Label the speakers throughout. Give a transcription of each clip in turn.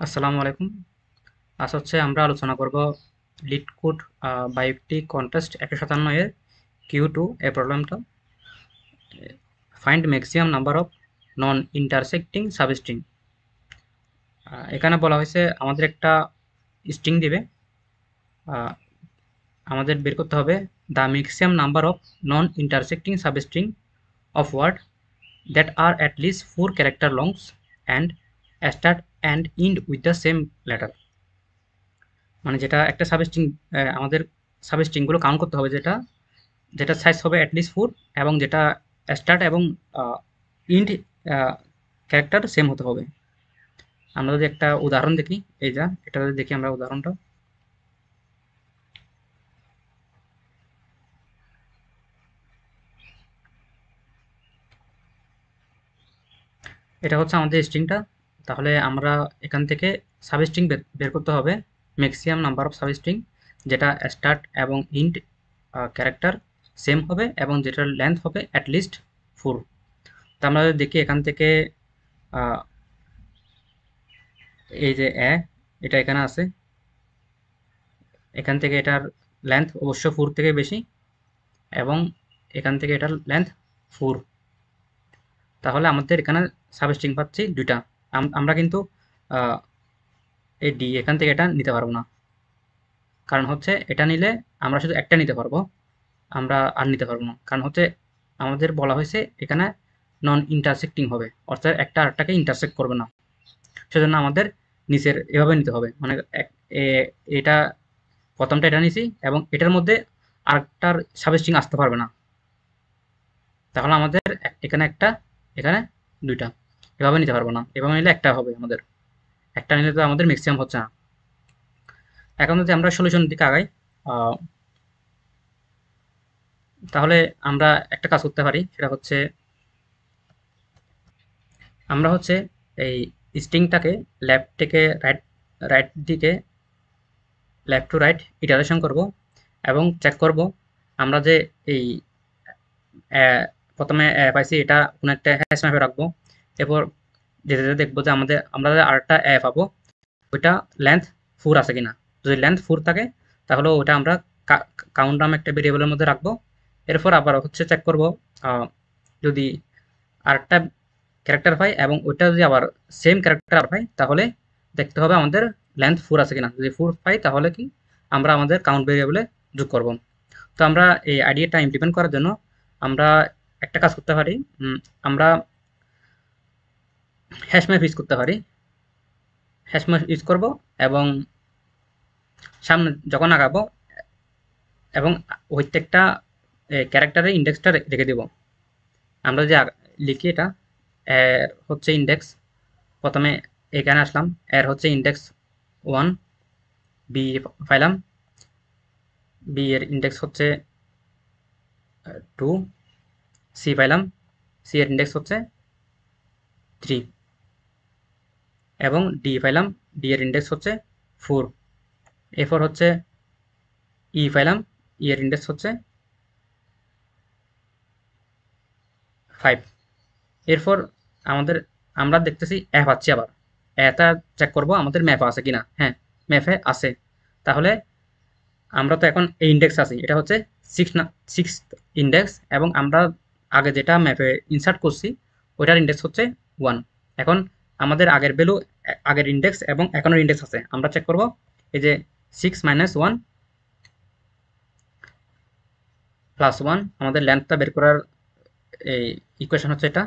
Speaker 1: আসসালামু আলাইকুম। আজ হচ্ছে আমরা আলোচনা করব লিড কোড বায়োটি কন্টেস্ট 157 এর Q2 এই প্রবলেমটা। Find maximum number of non intersecting substring. এখানে বলা হয়েছে আমাদের একটা স্ট্রিং দিবে, আহ, আমাদের বের করতে হবে the maximum number of non intersecting substring of word that are at least 4 character longs and start and end with the same letter. মানে যেটা একটা সাবস্ট্রিং, আমাদের সাবস্ট্রিংগুলো কাউন্ট করতে হবে, যেটা যেটা সাইজ হবে অ্যাটলিস্ট 4 এবং যেটা স্টার্ট এবং ইন্ড ক্যারেক্টার সেম হতে হবে। আমরা যদি একটা উদাহরণ দেখি, এই যা এটা যদি দেখি আমরা উদাহরণটা, এটা হচ্ছে আমাদের স্ট্রিংটা। তাহলে আমরা এখান থেকে সাবস্ট্রিং বের করতে হবে ম্যাক্সিমাম নাম্বার অফ সাবস্ট্রিং, যেটা স্টার্ট এবং ইন্ড ক্যারেক্টার সেম হবে এবং যেটার লেন্থ হবে অ্যাটলিস্ট 4। তো আমরা যদি দেখি এখান থেকে, আহ, এই যে এটা এখানে আছে, এখান থেকে এটার লেন্থ অবশ্য 4 থেকে বেশি এবং এখান থেকে এটার লেন্থ 4। তাহলে আমাদের এখানে সাবস্ট্রিং পাচ্ছি দুইটা। আমরা কিন্তু আহ, এই ডি এখান থেকে এটা নিতে পারবো না, কারণ হচ্ছে এটা নিলে আমরা শুধু একটা নিতে পারবো, আমরা আর নিতে পারবো না। কারণ হচ্ছে আমাদের বলা হয়েছে এখানে নন ইন্টারসেক্টিং হবে, অর্থাৎ একটা আরেকটাকে ইন্টারসেক্ট করবে না। সেজন্য আমাদের নিচের এভাবে নিতে হবে, মানে এটা প্রথমটা এটা নিছি এবং এটার মধ্যে আরেকটার সাবস্ট্রিং আসতে পারবে না। তাহলে আমাদের এখানে একটা, এখানে দুইটা, এভাবে নিতে পারবো না। এভাবে নিলে একটা হবে আমাদের, একটা নিলে তো আমাদের ম্যাক্সিমাম হচ্ছে না। এখন যদি আমরা সলিউশনের দিকে আগাই, আহ, তাহলে আমরা একটা কাজ করতে পারি, সেটা হচ্ছে আমরা হচ্ছে এই স্ট্রিংটাকে লেফট থেকে রাইট, রাইট দিকে লেফট টু রাইট ইটারেশন করব এবং চেক করব আমরা যে এই প্রথমে পাইছি এটা কোনো একটা হ্যাশ ম্যাপে রাখবো। এরপর যেতে যেতে দেখবো যে আমরা যে আরেকটা পাবো ওইটা লেন্থ 4 আছে কিনা। যদি লেন্থ 4 থাকে তাহলে ওটা আমরা কাউন্ট নামে একটা ভেরিয়েবলের মধ্যে রাখবো। এরপর আবার হচ্ছে চেক করব যদি আরেকটা ক্যারেক্টার পাই এবং ওইটা যদি আবার সেম ক্যারেক্টার পাই, তাহলে দেখতে হবে আমাদের লেন্থ 4 আছে কিনা। যদি 4 পাই তাহলে কি আমরা আমাদের কাউন্ট ভেরিয়েবলে যোগ করব। তো আমরা এই আইডিয়াটা ইমপ্লিমেন্ট করার জন্য আমরা একটা কাজ করতে পারি, আমরা হ্যাশ ম্যাপ ইউজ করতে পারি। হ্যাশ ম্যাপ ইউজ করব এবং সামনে যখন আগাবো এবং প্রত্যেকটা ক্যারেক্টারের ইন্ডেক্সটা রেখে দেব। আমরা যে লিখি এটা এর হচ্ছে ইন্ডেক্স, প্রথমে এখানে আসলাম, এর হচ্ছে ইন্ডেক্স 1, বি পাইলাম, বি এর ইন্ডেক্স হচ্ছে 2, সি পাইলাম, সি এর ইন্ডেক্স হচ্ছে 3 এবং ডি পাইলাম, ডি এর ইন্ডেক্স হচ্ছে 4। এরপর হচ্ছে ই পাইলাম, ই এর ইন্ডেক্স হচ্ছে 5। এরপর আমাদের, আমরা দেখতেছি পাচ্ছি, আবার এটা চেক করব আমাদের ম্যাপে আছে কিনা। হ্যাঁ, ম্যাপে আছে। তাহলে আমরা তো এখন এই ইন্ডেক্স আছি, এটা হচ্ছে 6 ইন্ডেক্স এবং আমরা আগে যেটা ম্যাপে ইনসার্ট করছি ওইটার ইন্ডেক্স হচ্ছে 1। এখন আমাদের আগের ভ্যালু, আগের ইন্ডেক্স এবং এখনের ইন্ডেক্স আছে, আমরা চেক করব এই যে 6 - 1 + 1, আমাদের লেন্থটা বের করার এই ইকুয়েশন হচ্ছে এটা।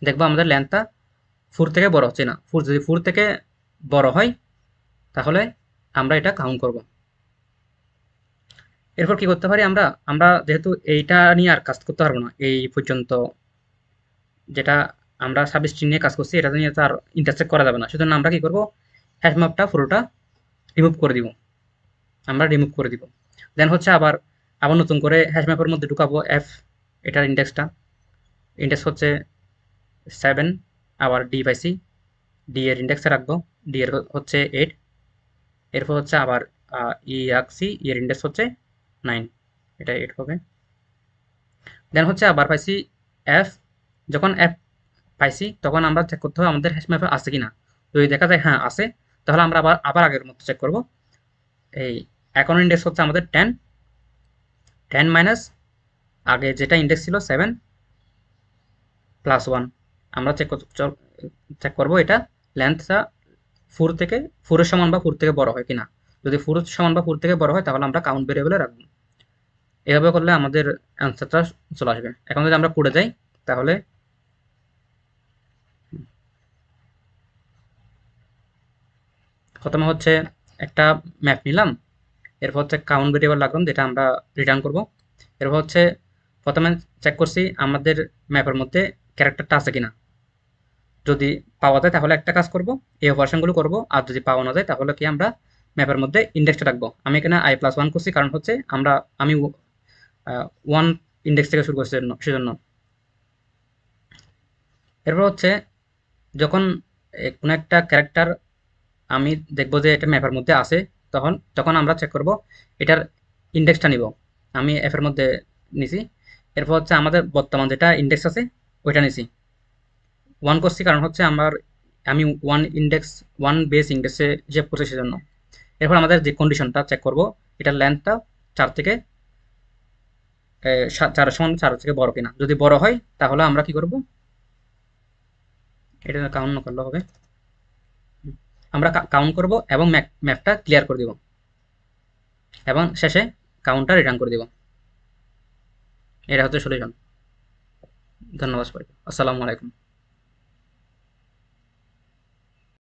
Speaker 1: দেখবো আমাদের লেন্থটা 4 থেকে বড় হচ্ছে না। 4 যদি 4 থেকে বড় হয় তাহলে আমরা এটা কাউন্ট করব। এরপর কি করতে পারি, আমরা আমরা যেহেতু এইটা নিয়ে আর কাজ করতে পারবো না এই পর্যন্ত, যেটা আমরা সাবস্ট্রিং নিয়ে কাজ করছি এটা নিয়ে তো আর ইন্টারসেক্ট করা যাবে না। সেজন্য আমরা কি করব, হ্যাশ ম্যাপটা পুরোটা রিমুভ করে দিব, আমরা রিমুভ করে দিব। দেন হচ্ছে আবার আবার নতুন করে হ্যাশ ম্যাপের মধ্যে ঢুকাবো এটার ইন্ডেক্সটা, ইন্ডেক্স হচ্ছে 7, আবার ডি পাইছি, ডি এর ইন্ডেক্সে রাখবো, ডি এর হচ্ছে 8। এরপর হচ্ছে আবার ই রাখছি, ই এর ইন্ডেক্স হচ্ছে 9, এটা 8 হবে। দেন হচ্ছে আবার পাইছি এফ, যখন এফ পাইছি তখন আমরা চেক করতে হবে আমাদের হ্যাশ ম্যাপে আছে কিনা। যদি দেখা যায় হ্যাঁ আছে, তাহলে আমরা আবার আবার আগের মতো চেক করব। এই অ্যাকাউন্ট ইন্ডেক্স হচ্ছে আমাদের 10, 10 মাইনাস আগে যেটা ইন্ডেক্স ছিল 7 প্লাস 1। আমরা চেক করব এটা লেন্থটা 4 থেকে 4 এর সমান বা 4 থেকে বড় হয় কিনা। যদি 4 এর সমান বা 4 থেকে বড় হয় তাহলে আমরা কাউন্ট ভেরিয়েবলে রাখবো। এভাবে করলে আমাদের অ্যান্সারটা চলে আসবে। এখন যদি আমরা কোডে যাই তাহলে প্রথমে হচ্ছে একটা ম্যাপ নিলাম, এরপর হচ্ছে কাউন্ট ভেরিয়েবল রাখলাম যেটা আমরা রিটার্ন করব। এরপর হচ্ছে প্রথমে চেক করছি আমাদের ম্যাপের মধ্যে ক্যারেক্টারটা আছে কিনা। যদি পাওয়া যায় তাহলে একটা কাজ করব, এই অপারেশনগুলো করব। আর যদি পাওয়া না যায় তাহলে কি আমরা ম্যাপের মধ্যে ইন্ডেক্সটা রাখবো। আমি এখানে i+1 করছি, কারণ হচ্ছে আমি 1 ইন্ডেক্স থেকে শুরু করছি সেজন্য। এরপর হচ্ছে যখন কোনো একটা ক্যারেক্টার আমি দেখব যে এটা ম্যাপের মধ্যে আছে, তখন তখন আমরা চেক করব এটার ইন্ডেক্সটা নিব। আমি এফ এর মধ্যে নিছি। এরপর হচ্ছে আমাদের বর্তমান যেটা ইন্ডেক্স আছে ওইটা নিছি। 1 করছি কারণ হচ্ছে আমি 1 বেস ইন্ডেক্সে হিসেব করছি সেজন্য। এরপর আমাদের যে কন্ডিশনটা চেক করব, এটার লেন্থটা 4 থেকে 4 সমান 4 থেকে বড় কিনা। যদি বড় হয় তাহলে আমরা কি করব, এটা কাউন্ট না করলে হবে, আমরা কাউন্ট করব এবং ম্যাপটা ক্লিয়ার করে দিব এবং শেষে কাউন্টটা রিটার্ন করে দিব। এটা হচ্ছে সলিউশন। ধন্যবাদ সবাইকে। আসসালামু আলাইকুম।